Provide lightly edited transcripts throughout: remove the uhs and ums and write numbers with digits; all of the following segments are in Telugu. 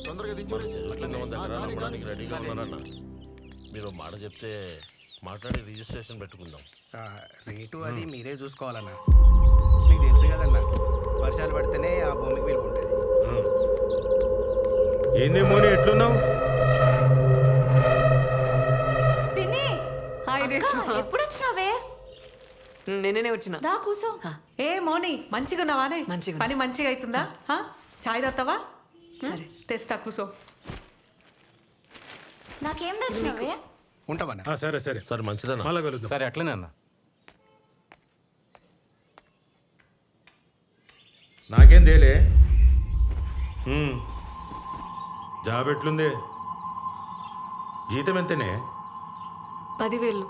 తొందరగా మరి చదువుకున్న వాళ్ళ దగ్గర నమ్మడానికి రెడీగా ఉన్నారన్న. మీరు మాట చెప్తే మాట్లాడి రిజిస్ట్రేషన్ పెట్టుకుందాం. రేటు అది మీరే చూసుకోవాలన్నా. మీకు తెలుసు కదన్నా, వర్షాలు పడితేనే ఆ భూమికి విలువ ఉంటుంది. ఏంది మోని ఎట్లున్నావు? పిన్ని హాయ్ రేష్మ. ఎప్పుడు వచ్చినావే? నేనే వచ్చిన. దా కూసో. ఏ మోని మంచిగా ఉన్నావానే? మంచిగా పని మంచిగా అవుతుందా? చాయ్ తాగుతావా? సరే తెస్తా కూసో. నాకేం తెచ్చినావే? ఉంటామన్నా. సరే సరే సరే మంచిదన్న. మళ్ళా కలుద్దాం. సరే అట్లనే అన్న. నాకేం తేలే. జాబ్ ఎట్లుంది? జీతం ఎంతనే? 10,000.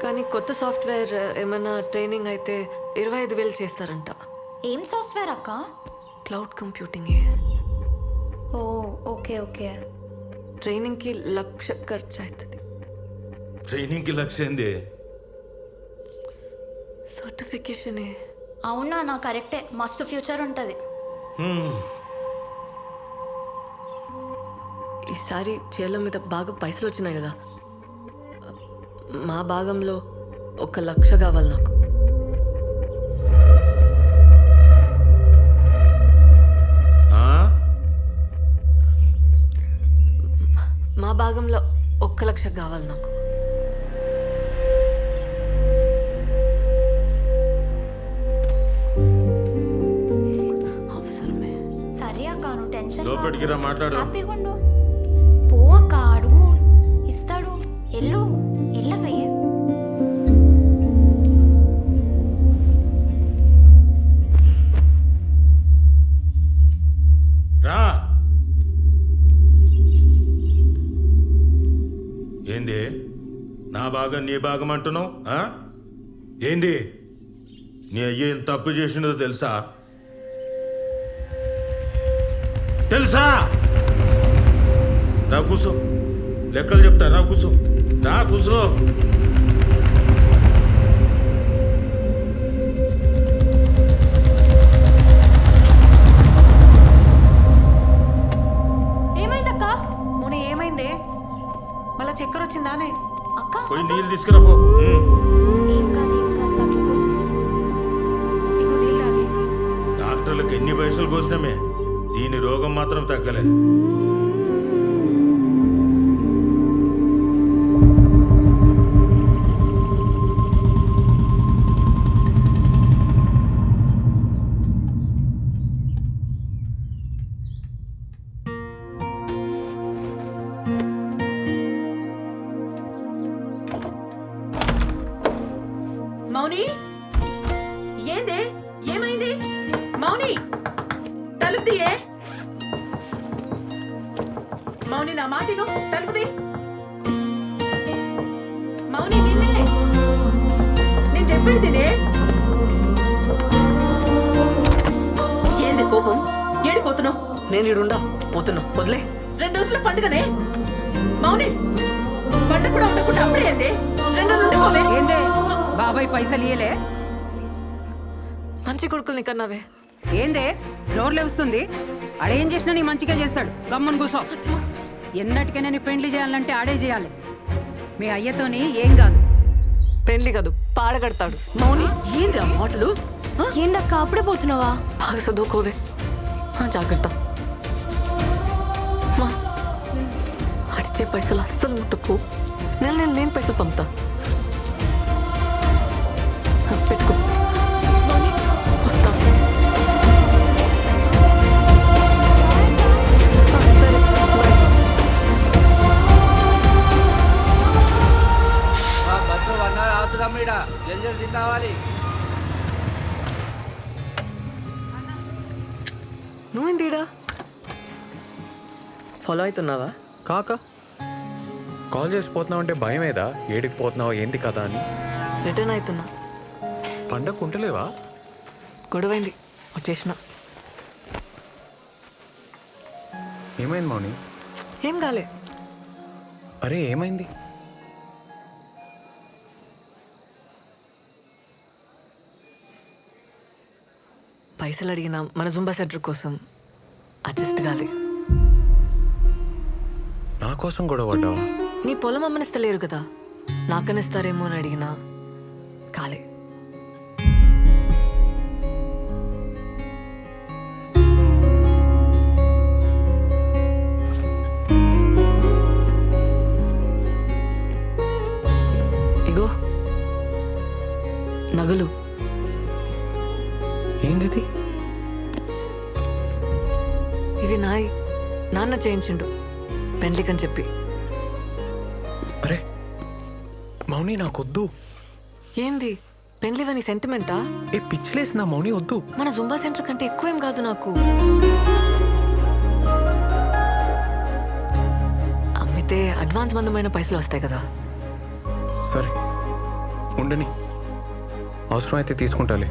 కానీ కొత్త సాఫ్ట్వేర్ ఏమైనా ట్రైనింగ్ అయితే 25,000 చేస్తారంట. ఏం సాఫ్ట్వేర్ అక్క? Cloud computing. ఓ ఓకే ఓకే. ట్రైనింగ్కి 1,00,000 ఖర్చు అవుతుంది. ట్రైనింగ్కి లక్ష్యం ఏంది? సర్టిఫికేషనే. అవునా, నా కరెక్టే. మస్తు ఫ్యూచర్ ఉంటుంది. ఈసారి చేల మీద బాగా పైసలు వచ్చినాయి కదా, మా భాగంలో 1,00,000 కావాలి నాకు. మా భాగంలో 1,00,000 కావాలి నాకు. అవసరమే. సరే అక్క, నువ్వు టెన్షన్ లోపలికి రా, మాట్లాడు. హ్యాపీగా ఉండు. పో అక్క, అడుగు, ఇస్తాడు. ఎల్లు ఎల్లవే. రా. ఏంది నా భాగం నీ భాగం అంటున్నావు? ఏంది నీ అయ్య ఎంత తప్పు చేసినదో తెలుసా? తెలుసా? రా కూసో, లెక్కలు చెప్తా. రా కూసో, రా కూసో. ఏమైందక్క? మోని ఏమైందే? మళ్ళా చక్కెర వచ్చిందానే? అక్క పోయి నీళ్ళు తీసుకురాపో. ఏం కాదు, తగ్గిపోతుంది. ఇగో నీళ్ళు తాగి. డాక్టర్లకు ఎన్ని పైసలు పోసినామే, దీని రోగం మాత్రం తగ్గలేదు. మౌని, ఏందే? ఏమైంది? మౌని, తలుపు తీయే. మౌని, నా మాటిను, తలుపు తీ. మౌని, నిన్నే నేను చెప్పేది తినే. ఏంది కోపం? ఏడిపోతున్నావు? నేను ఇడుండా పోతున్నా, వదిలే. 2 రోజుల పండుగనే మౌని. పండుగ కూడా ఉండకుండా అప్పుడే ఏంది? 2 రోజులు ఉండిపోవే. ఏందే బాబాయ్ పైసలు ఇయ్యలే? మంచి కొడుకుల్ని కన్నావే. ఏందే నోర్లే వస్తుంది? ఆడేం చేసినా నీ మంచిగా చేస్తాడు. గమ్మున కూసో. ఎన్నటికైనా నీ పెండ్లి చేయాలంటే ఆడే చేయాలి. మీ అయ్యతోని ఏం కాదు. పెళ్లి కాదు, పాడగడతాడు. మౌని, ఏంది ఆ మాటలు? ఏందక్క అప్పుడే పోతున్నావా? బాగా చదువుకోవే. జాగ్రత్త. మా అడిచే పైసలు అస్సలు ముట్టుకో. నేను పైసలు పంపుతా. పెట్టుకో. వస్తా. సరే, బాయ్. Bus 1 hour అవుతుందమ్మ. ఈడ జల్దీ కావాలి. నువ్వేందిడా ఫాలో అవుతున్నావా? కాక కాల్ చేసి పోతున్నావు అంటే భయమేదా? ఏడికి పోతున్నావు, ఏంటి కదా అని? రిటర్న్ అవుతున్నా. పండగ ఉంటలేవా? గొడవైంది, వచ్చేసిన. ఏమైంది మౌని? ఏం కాలే. అరే ఏమైంది? పైసలు అడిగినా మన జుంబా సెంటర్ కోసం. అడ్జస్ట్ కాలే. నా కోసం గొడవ పడ్డావా? నీ పొలం అమ్మనిస్తలేరు కదా, నాకనిస్తారేమో అని అడిగినా కాలే. ఇగో నగలు. ఏంది? ఇవి నాన్న చేయించిండు పెండ్లికని చెప్పి. అరే మౌని నాకొద్దు. ఏంది పెండ్లివని సెంటిమెంటా? ఏ పిచ్చిలేసి నా మౌని వద్దు. మన జుంబా సెంటర్ కంటే ఎక్కువేం కాదు నాకు. అమ్మితే అడ్వాన్స్ మందమైన పైసలు వస్తాయి కదా. సరే ఉండని, అవసరం అయితే తీసుకుంటాలే.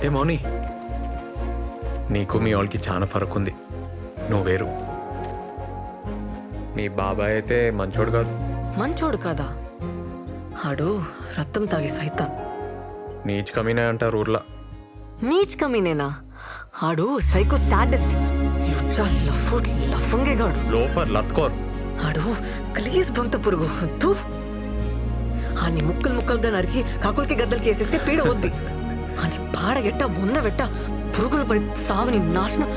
ఏ మౌని, నీకు మీ వాళ్ళకి చాలా ఫరక్ ఉంది. నువ్వు వేరు. నీ బాబాయ్ అయితే మంచోడు కాదు. మంచోడు కాదా? ఆడు రక్తం తాగి సైతాన్. నీచ్ కమీనే అంటారు ఊర్లా. నీచ్ కమీనేనా? ఆడు సైకో సాడెస్ట్, లఫంగేగాడు. లోఫర్ లత్కోర్. ఆడు ప్లీజ్ బొంత పురుగు వద్దు. ఆని ముక్కలు ముక్కలుగా నరికి కాకులకి గద్దలకి వేసేస్తే పీడ వద్ది. అని పాడగెట్ట బొంద వెట్ట పురుగులు పడి సావని నాశనం.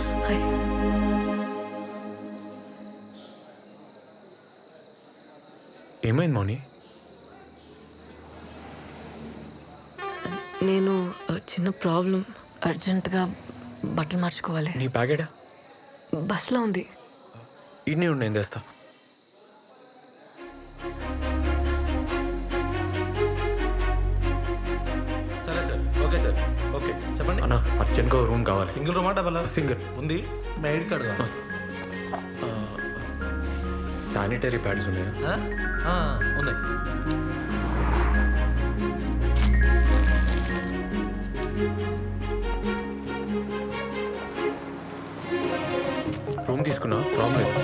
ఏమైంది మౌని? నేను చిన్న ప్రాబ్లం, అర్జెంటుగా బట్టలు మార్చుకోవాలి. నీ బ్యాగేడా? బస్లో ఉంది. ఇడ్నే ఉండి నేను తెస్తా. సరే సార్, ఓకే సార్, ఓకే చెప్పండి. అన్నా అర్జెంట్గా రూమ్ కావాలి. Single రూమా double? సింగిల్ ఉంది. మీ ఐడి కార్డు కావాలా? శానిటరీ ప్యాడ్స్ ఉన్నాయా? ఉన్నాయి. రూమ్ తీసుకున్నా, ప్రాబ్లం లేదు.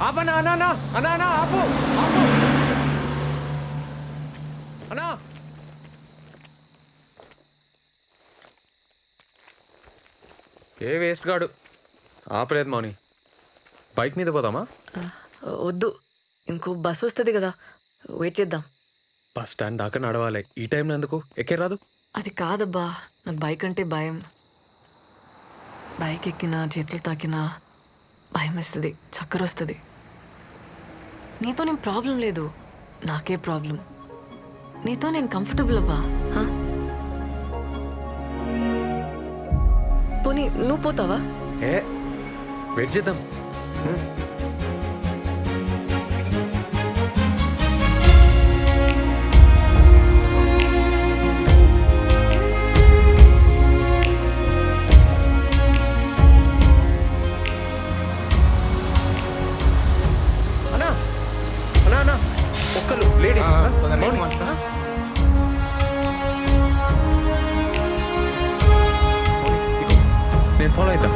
ఆపనా అన్నా అన్నా అన్నా అన్నా ఆపు ఆపు అన్నా. ఏ వేస్ట్ గాడు ఆపలేదు మౌని. బైక్ మీద పోదామా? వద్దు, ఇంకో బస్ వస్తుంది కదా, వెయిట్ చేద్దాం. బస్ స్టాండ్ దాకా నడవాలి. ఈ టైంలో ఎందుకు? ఎక్కే రాదు? అది కాదబ్బా, నాకు బైక్ అంటే భయం. బైక్ ఎక్కినా చేతులు తాకినా భయం వేస్తుంది, చక్కర వస్తుంది. నీతో నేను ప్రాబ్లం లేదు, నాకే ప్రాబ్లం. నీతో నేను కంఫర్టబుల్ అబ్బా. పోనీ నువ్వు పోతావా? ఏ వెయిట్ చేద్దాం. అన్నా అన్నా అన్నా ఒక్కరు లేడీస్. నేను ఫాలో అవుతా.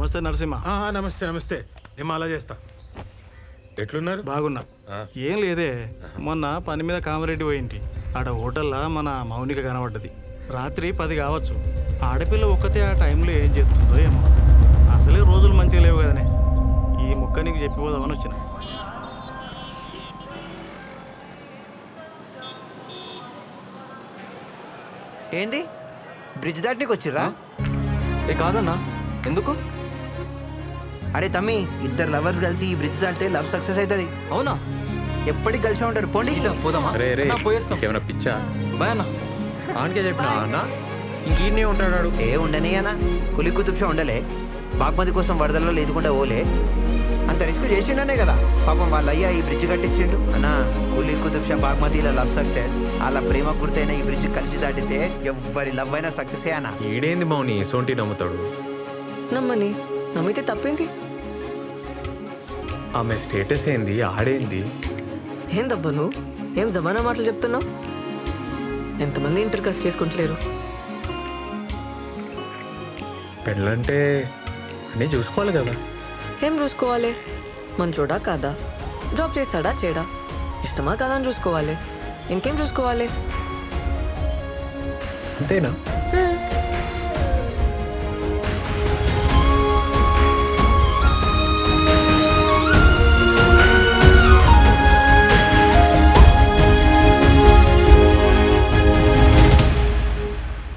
నమస్తే నరసింహ. నమస్తే నమస్తే. నేను అలా చేస్తా. ఎట్లున్నారు? బాగున్నా. ఏం లేదే, మొన్న పని మీద కామారెడ్డి పోయింటి. ఆడ హోటల్లో మన మౌనిక కనబడ్డది. రాత్రి 10 కావచ్చు. ఆడపిల్ల ఒక్కతే ఆ టైంలో ఏం చేస్తుందో ఏమో. అసలే రోజులు మంచిగా లేవు కదనే. ఈ ముక్క నీకు చెప్పిపోదామని వచ్చిన. ఏంది బ్రిడ్జ్ దాటికి వచ్చిర్రా? ఏ కాదన్నా, ఎందుకు? అరే తమ్మి, ఇద్దరు లవర్స్ కలిసి ఈ బ్రిడ్జ్ దాటితే లవ్ సక్సెస్ అవుతుంది. అవునా? ఎప్పటికి కలిసి ఉంటారు. పోండి. పోదామా? రే రే అన్నా, పోయేస్తాం. ఏమైనా పిచ్చా? బాయ్ అన్న. ఆనకే చెప్పినా అన్న ఇంకీడనే ఉంటాడు. ఏ ఉండని అన్న, కులి కుతుబ్షా ఉండలే. బాగ్మతి కోసం వరదల్లో లేదుకుండా ఓలే. అంత రిస్క్ చేసిండనే కదా పాపం వాళ్ళ అయ్యా ఈ బ్రిడ్జ్ కట్టించిండు. అన్న, కులి కుతుబ్షా బాగ్మతిల లవ్ సక్సెస్, అలా ప్రేమ గుర్తైన ఈ బ్రిడ్జ్ కలిసి దాటితే ఎవరి లవ్ అయినా సక్సెసే అన్న. ఈడేంది మౌని సోంటి నమ్ముతాడు? నమ్మని, నమ్మితే తప్పేంది? ఆమె స్టేటస్ ఏంది, ఆడేంది? ఏం దబ్బా నువ్వు ఏం జమానా మాటలు చెప్తున్నావు? ఎంతమంది ఇంటర్ కాస్ట్ చేసుకుంటలేరు? పెళ్ళంటే అన్నీ చూసుకోవాలి కదా. ఏం చూసుకోవాలి? మంచోడా కాదా, జాబ్ చేస్తాడా చేయడా, ఇష్టమా కాదా అని చూసుకోవాలి. ఇంకేం చూసుకోవాలి? అంతేనా?